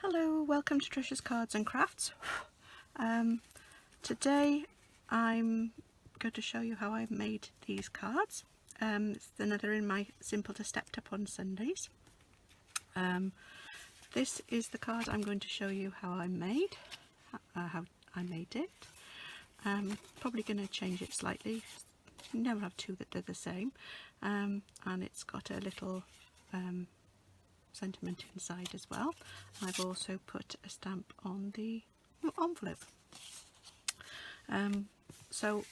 Hello, welcome to Tricia's Cards and Crafts. Today I'm going to show you how I made these cards. It's another in my Simple to Stepped Up on Sundays. This is the card I'm going to show you how I made it. Probably going to change it slightly. You never have two that are the same. And it's got a little sentiment inside as well. I've also put a stamp on the envelope. So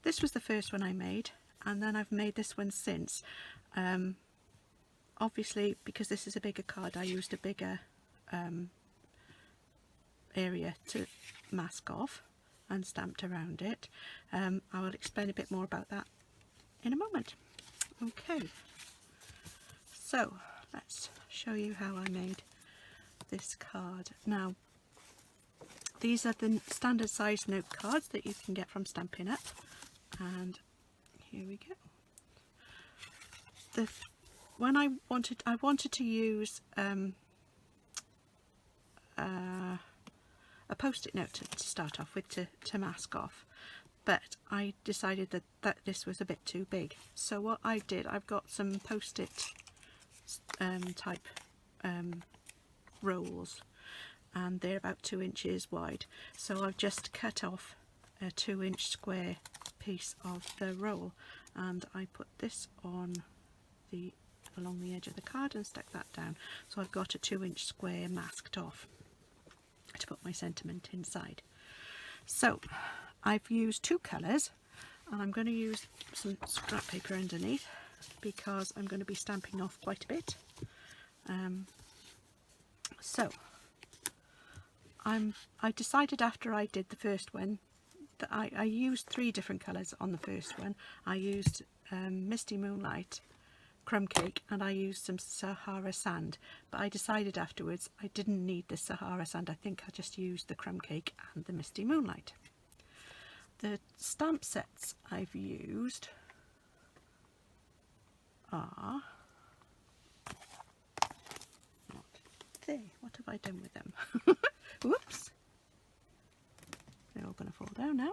this was the first one I made, and then I've made this one since. Obviously, because this is a bigger card, I used a bigger area to mask off and stamped around it. I will explain a bit more about that in a moment. Okay, so let's show you how I made this card. Now, these are the standard size note cards that you can get from Stampin' Up, and here we go. When I wanted to use a post-it note to start off with to mask off, but I decided that this was a bit too big. So what I did, I've got some post-it type rolls, and they're about 2 inches wide, so I've just cut off a 2-inch square piece of the roll, and I put this on along the edge of the card and stuck that down, so I've got a 2-inch square masked off to put my sentiment inside. So I've used 2 colours, and I'm going to use some scrap paper underneath because I'm going to be stamping off quite a bit. So I decided after I did the first one that I used 3 different colours on the first one. I used Misty Moonlight, Crumb Cake, and I used some Sahara Sand, but I decided afterwards I didn't need the Sahara Sand. I think I just used the Crumb Cake and the Misty Moonlight. The stamp sets I've used are what have I done with them? Whoops, they're all going to fall down now.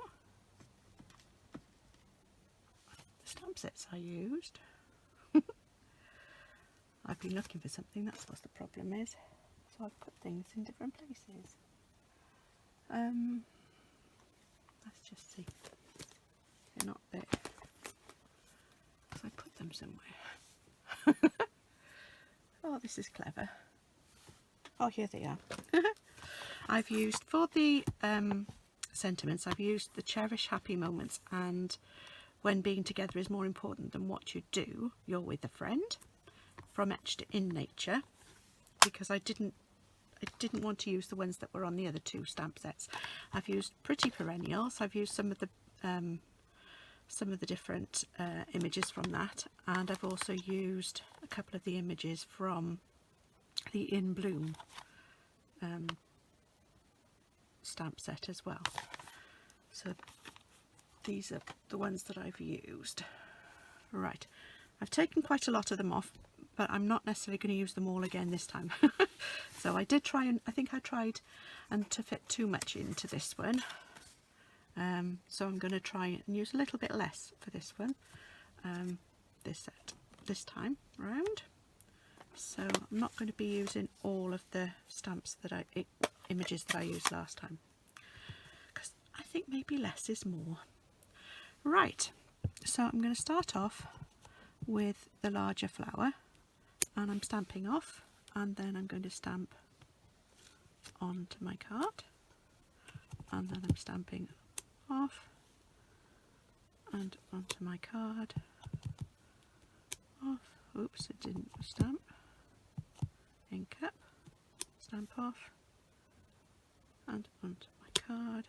The stamp sets I used, I've been looking for something, that's what the problem is, so I've put things in different places. Let's just see, they're not there because I put them somewhere. Oh, this is clever. Oh, here they are. I've used, for the sentiments, I've used the Cherish Happy Moments and When Being Together is More Important Than What You Do, You're With a Friend, from Etched in Nature, because I didn't want to use the ones that were on the other 2 stamp sets. I've used Pretty Perennials, I've used some of the different images from that, and I've also used a couple of the images from the In Bloom stamp set as well. So these are the ones that I've used. Right, I've taken quite a lot of them off, but I'm not necessarily going to use them all again this time. So I did try, and I think I tried to fit too much into this one. So I'm going to try and use a little bit less for this one, this set, this time round. So I'm not going to be using all of the stamps that images that I used last time, because I think maybe less is more. Right, so I'm going to start off with the larger flower, and I'm stamping off, and then I'm going to stamp onto my card, and then I'm stamping off and onto my card, off, oops, it didn't stamp, ink up, stamp off, and onto my card,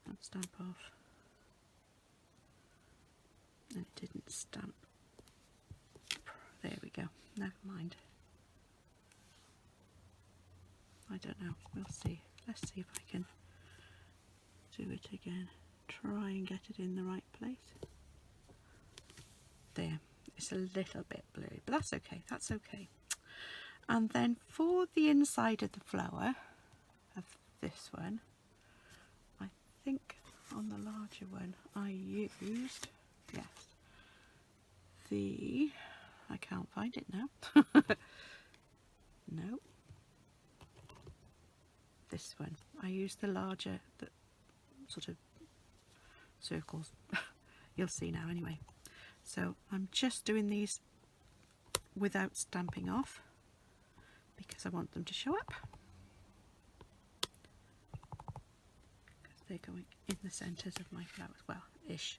and stamp off, and it didn't stamp. There we go, never mind. I don't know, we'll see. Let's see if I can do it again. Try and get it in the right place. There, it's a little bit blurry, but that's okay, that's okay. And then for the inside of the flower of this one, I think on the larger one I used, yes, I can't find it now. No, this one. I used the larger, the sort of circles. You'll see now anyway. So I'm just doing these without stamping off because I want them to show up. Because they're going in the centres of my flowers. Well, ish.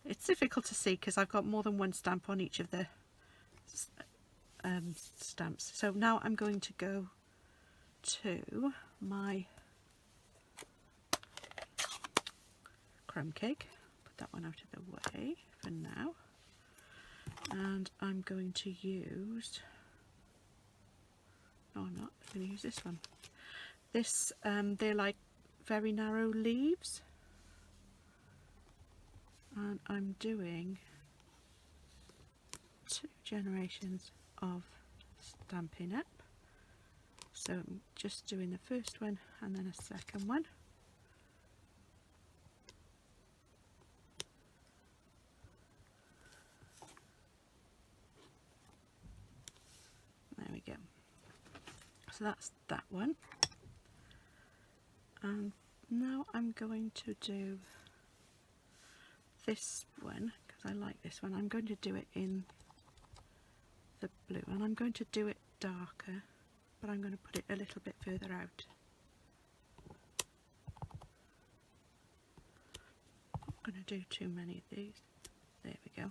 It's difficult to see because I've got more than one stamp on each of the stamps. So now I'm going to go to my crumb cake. Put that one out of the way for now. And I'm going to use, no I'm not, I'm going to use this one. This, they're like very narrow leaves. And I'm doing 2 generations of Stampin' Up. So I'm just doing the first one and then a second one. There we go. So that's that one. And now I'm going to do this one because I like this one. I'm going to do it in the blue and I'm going to do it darker, but I'm going to put it a little bit further out. Not going to do too many of these. There we go.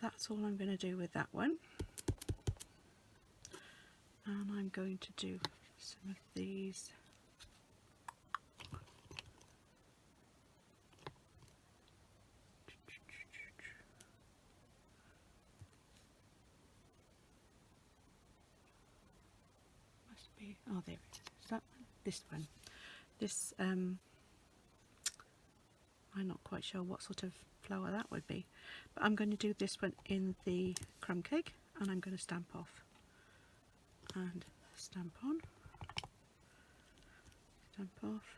That's all I'm going to do with that one. And I'm going to do some of these. Must be, oh there it is. Is that one? This one. This, I'm not quite sure what sort of flower that would be. But I'm going to do this one in the crumb cake and I'm going to stamp off. And stamp on, stamp off.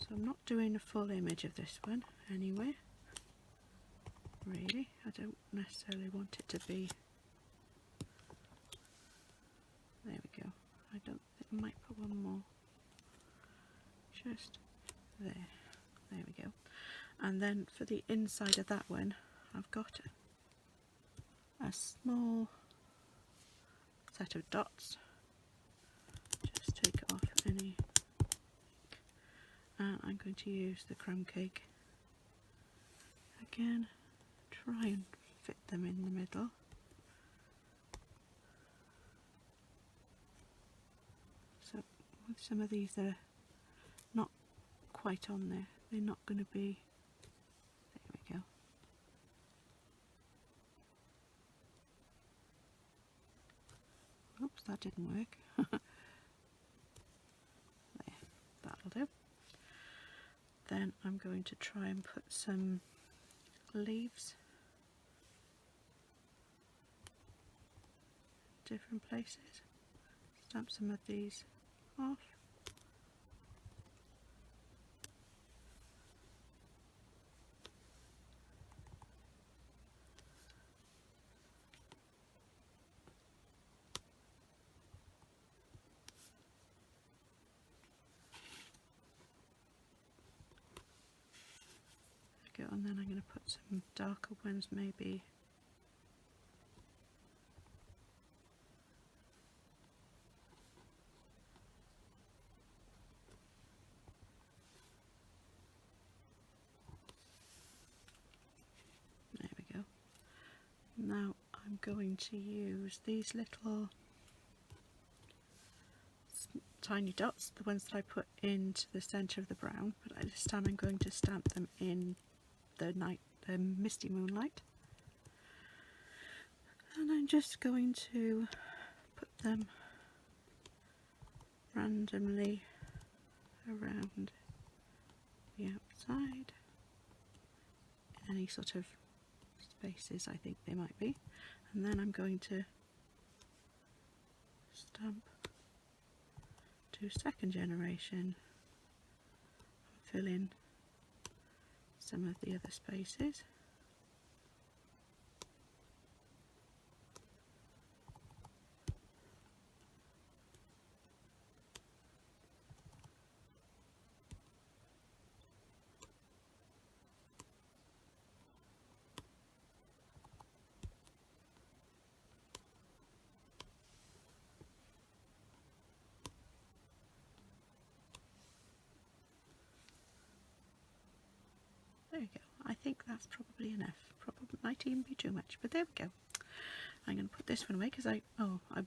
So I'm not doing a full image of this one anyway, really. I don't necessarily want it to be, there we go. I don't think I might put one more, just there, there we go. And then for the inside of that one, I've got a small set of dots. Just take off any, and I'm going to use the crumb cake again, try and fit them in the middle. So with some of these that are not quite on there, they're not going to be, there we go. Oops, that didn't work. There, that'll do. Then I'm going to try and put some leaves different places. Stamp some of these off. And then I'm going to put some darker ones maybe there we go. Now I'm going to use these little tiny dots, the ones that I put into the centre of the brown, but this time I'm going to stamp them in the misty moonlight, and I'm just going to put them randomly around the outside, any sort of spaces, I think they might be. And then I'm going to stamp to second generation, fill in some of the other spaces. There we go. I think that's probably enough. Probably might even be too much, but there we go. I'm going to put this one away because I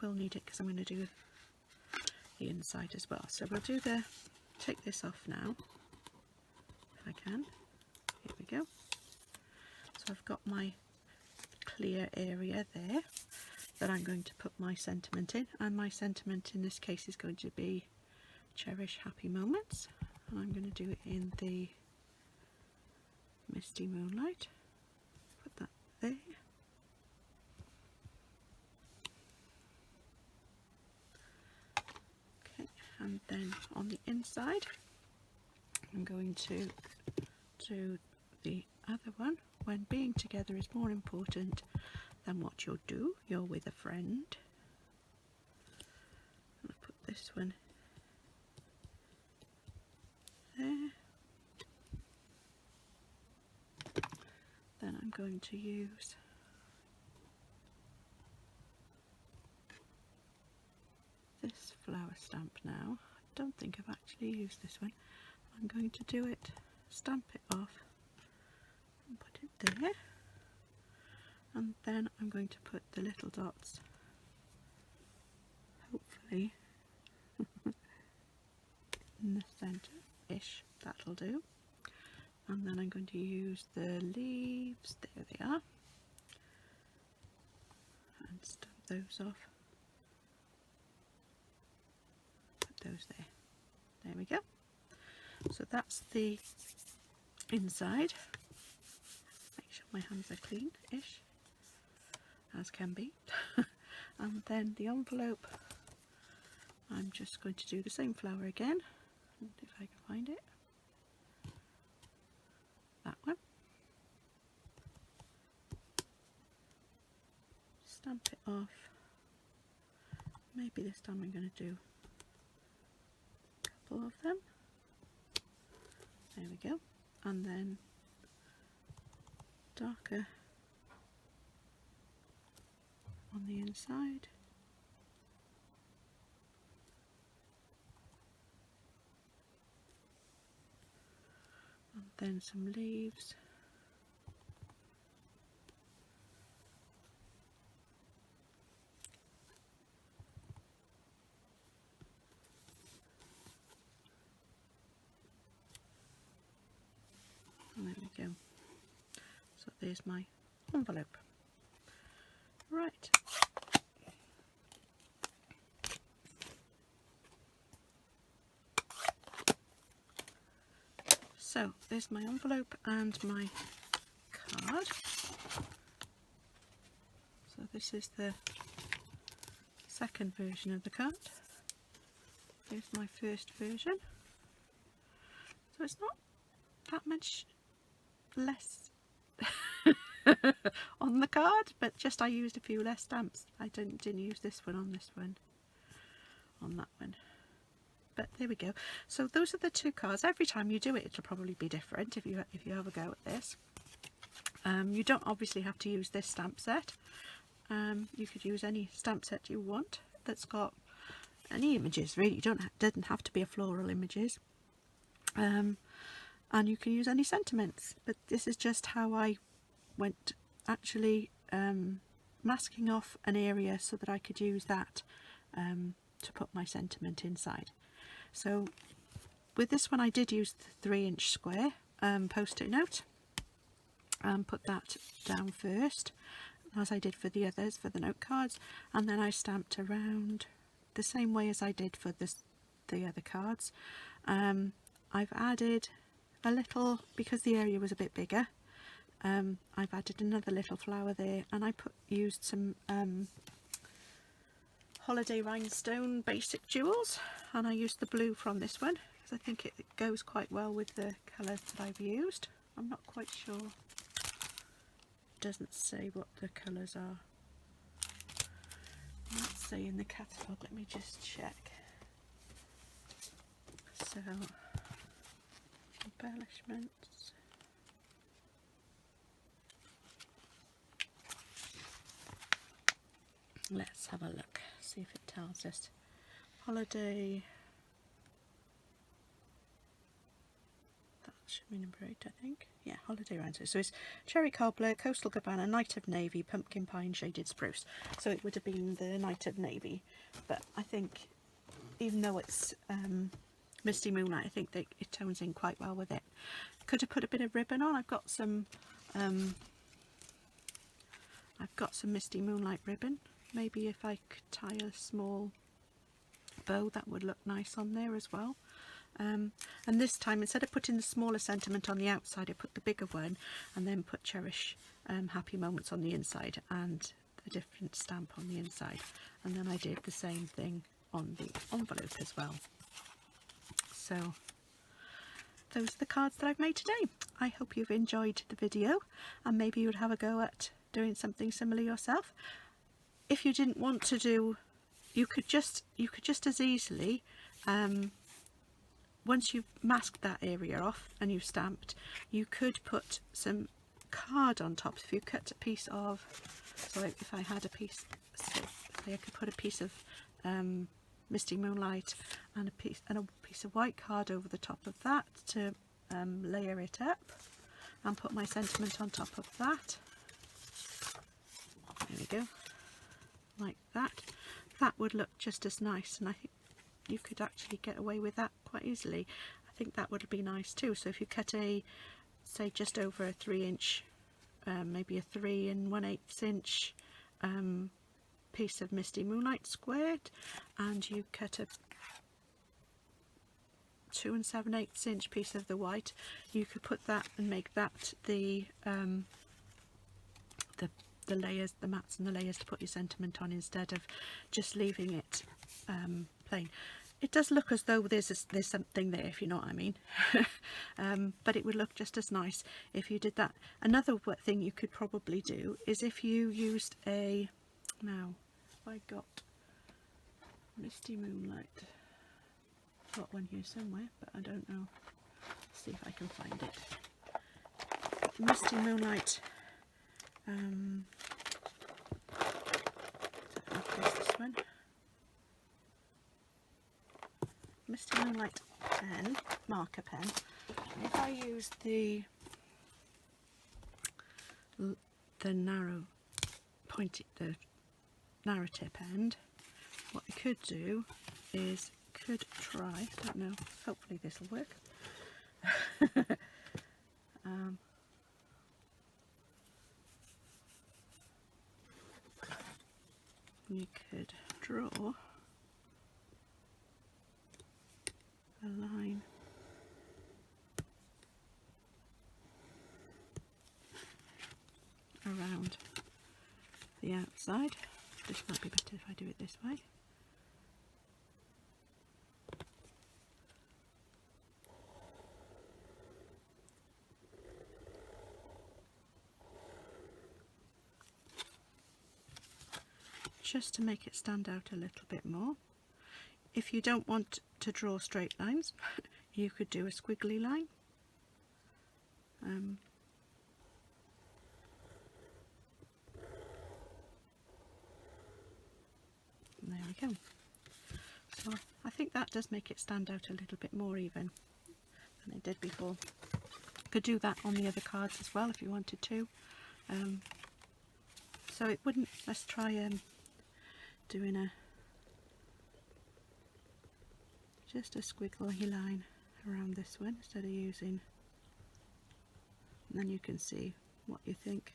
will need it because I'm going to do the inside as well. So we'll do take this off now, if I can. Here we go. So I've got my clear area there that I'm going to put my sentiment in, and my sentiment in this case is going to be Cherish Happy Moments, and I'm going to do it in the Misty Moonlight. Put that there. Okay, and then on the inside I'm going to do the other one. When being together is more important than what you'll do, you're with a friend. I'll put this one there. Then I'm going to use this flower stamp now. I don't think I've actually used this one. I'm going to do it, stamp it off and put it there, and then I'm going to put the little dots, hopefully in the centre-ish, that'll do. And then I'm going to use the leaves, there they are, and stamp those off. Put those there. There we go. So that's the inside. Make sure my hands are clean-ish, as can be. And then the envelope, I'm just going to do the same flower again, if I can find it. That one. Stamp it off. Maybe this time I'm going to do a couple of them. There we go. And then darker on the inside. And then some leaves. And there we go. So there's my envelope. Right. So there's my envelope and my card. So this is the second version of the card. Here's my first version. So it's not that much less on the card, but just I used a few less stamps. I didn't use this one on this one, on that one. But there we go. So those are the two cards. Every time you do it, it'll probably be different if you have a go at this. You don't obviously have to use this stamp set. You could use any stamp set you want that's got any images. Really, doesn't have to be a floral images. And you can use any sentiments. But this is just how I went actually masking off an area so that I could use that to put my sentiment inside. So with this one I did use the 3-inch square post-it note and put that down first, as I did for the others, for the note cards, and then I stamped around the same way as I did for the other cards. I've added a little, because the area was a bit bigger, I've added another little flower there, and I used some Holiday Rhinestone Basic Jewels, and I used the blue from this one because I think it goes quite well with the colours that I've used. I'm not quite sure. It doesn't say what the colours are. Let's say in the catalogue, let me just check. So, embellishments. Let's have a look, see if it tells us. Holiday, that should be number 8, I think. Yeah, Holiday Rhinestone. So it's Cherry Cobbler, Coastal Cabana, Night of Navy, Pumpkin Pine, Shaded Spruce. So it would have been the Night of Navy. But I think, even though it's Misty Moonlight, I think it tones in quite well with it. Could have put a bit of ribbon on. I've got some Misty Moonlight ribbon. Maybe if I could tie a small bow, that would look nice on there as well. And this time, instead of putting the smaller sentiment on the outside, I put the bigger one and then put Cherish Happy Moments on the inside and a different stamp on the inside. And then I did the same thing on the envelope as well. So those are the cards that I've made today. I hope you've enjoyed the video, and maybe you would have a go at doing something similar yourself. If you didn't want to do, you could just as easily, once you've masked that area off and you've stamped, you could put some card on top. If you cut a piece of, so if I had a piece, say I could put a piece of Misty Moonlight and a piece of white card over the top of that to layer it up, and put my sentiment on top of that. There we go. Like that. That would look just as nice, and I think you could actually get away with that quite easily. I think that would be nice too. So if you cut a, say, just over a 3-inch, maybe a 3 1/8 inch piece of Misty Moonlight squared, and you cut a 2 7/8 inch piece of the white, you could put that and make that the layers, the mats and the layers to put your sentiment on, instead of just leaving it plain. It does look as though there's something there, if you know what I mean. But it would look just as nice if you did that. Another thing you could probably do is if you used a, now I got Misty Moonlight, I've got one here somewhere, but I don't know. Let's see if I can find it. Misty Moonlight. This one. Misty Moonlight pen, marker pen. If I use the narrow pointed, the narrow tip end, what I could do is try, I don't know, hopefully this will work. You could draw a line around the outside. This might be better if I do it this way. Just to make it stand out a little bit more. If you don't want to draw straight lines, you could do a squiggly line. There we go. So I think that does make it stand out a little bit more even than it did before. Could do that on the other cards as well if you wanted to. So it wouldn't, let's try doing just a squiggly line around this one instead of using, and then you can see what you think.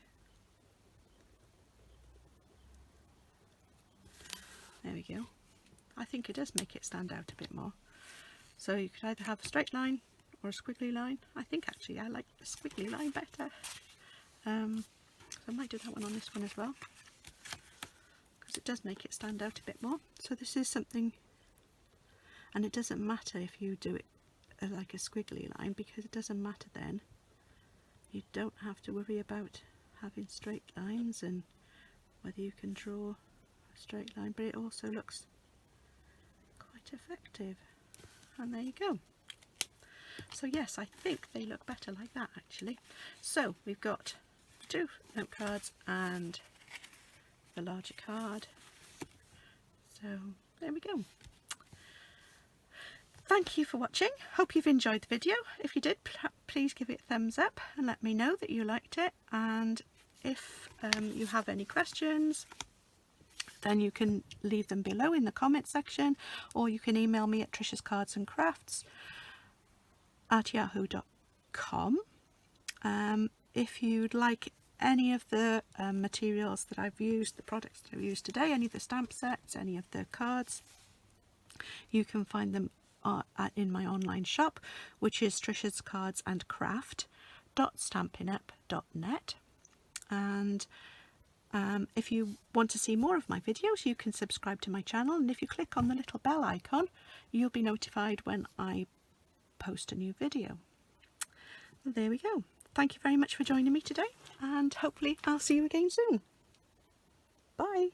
There we go. I think it does make it stand out a bit more. So you could either have a straight line or a squiggly line. I think actually I like the squiggly line better. I might do that one on this one as well, because it does make it stand out a bit more. So this is something, and it doesn't matter if you do it like a squiggly line, because it doesn't matter then. You don't have to worry about having straight lines and whether you can draw a straight line, but it also looks quite effective. And there you go. So yes, I think they look better like that actually. So we've got 2 note cards and the larger card. So there we go. Thank you for watching. Hope you've enjoyed the video. If you did, please give it a thumbs up and let me know that you liked it. And if you have any questions, then you can leave them below in the comment section, or you can email me at triciascardsandcrafts@yahoo.com. If you'd like any of the materials that I've used, the products that I've used today, any of the stamp sets, any of the cards, you can find them in my online shop, which is triciascardsandcraft.stampinup.net. And if you want to see more of my videos, you can subscribe to my channel, and if you click on the little bell icon, you'll be notified when I post a new video. There we go. Thank you very much for joining me today, and hopefully I'll see you again soon. Bye.